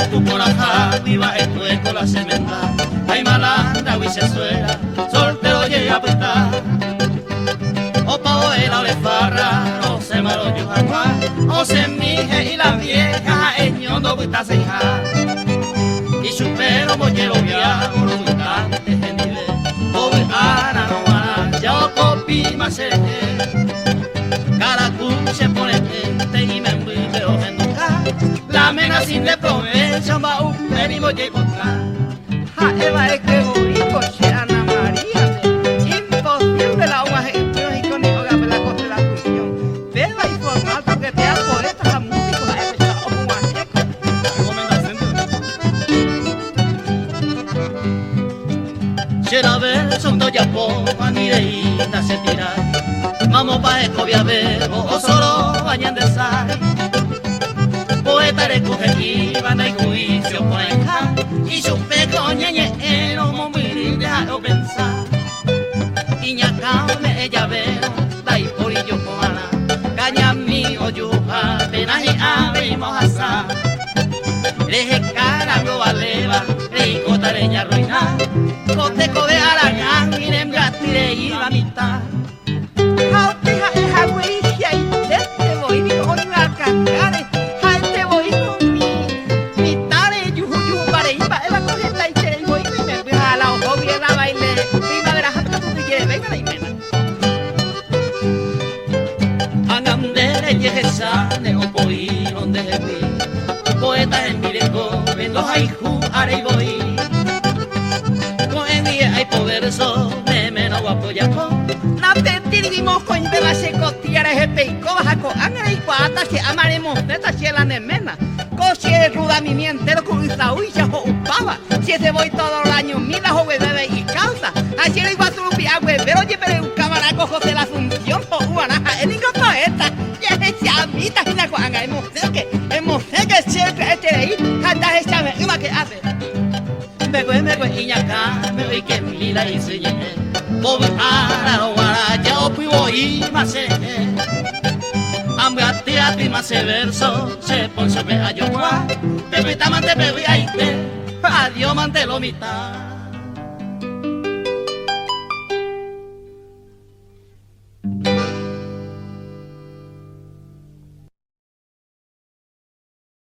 tu coraja, viva esto es con la semenda. Ay malandra, suera, soltero llega a pestar. O pavo el alefarra, o se malo yo jaguar, o se mije y la vieja, ñondo gusta ceja. Y supero mollero via, o lo gustante genive, o ve ana no ana, ya o copi más se Caracú se pone gente y me envuelve o genduca. La mena sin de provecho, va un perimo y contra. Ja, Eva, es que bonito, Ana María. Imposible la agua ejemplos y con hijo de la cosa de la función. Beba y formal porque te hago por estas músicos a ese chavo muajeco. Si era ver, son dos yapos, a mi deíta se tira. Vamos pa' escobia bebo, o solo bañan de sal. Poeta recoge aquí, van a juicio por enja. Y su peco ñeñe, no momiri, déjalo pensar. Iñacame ella veo, da y por yo coana. Caña mi oyuja, pena y ave y mojasa. Leje cara, yo valeva, rey cotareña ruina. Coteco de aragán, miren gatire y la mitad. Hija, hija, güey, y te voy, ni con una cangare. Ja, te voy con mi tare, yuju, para ir para la cogeta y te voy y me voy a la ojo, bien a baile. Primavera, hasta tú te quieres, venga la imena. Angandere y ejezane, o poí, donde se vi. Poeta en mireco, vendo haiku, are y voy. Con día hay poverso, me menos guapo ya con. Na te tirimos con de la secotiara es peico baja con angre y cuata que amaremos neta si la nemena. Coche ruda mi entero con Isaú y ya upaba. Si ese voy todo el año, mira joven bebé y causa. Así le iba a subir agua, pero oye, pero un camaraco José la Asunción o Guanaja, el único poeta. Y es esa amita y la guanga, hemos que siempre este de ahí, cantas esa me que hace. Me voy, iñacá, me voy que mira y se llene. Bobe ara no guara, ya o pivo y más se. Ambe a ti a ti más se verso, se pon sobre a yo gua. Te pita mante, me voy a irte, adiós mante lo mitad.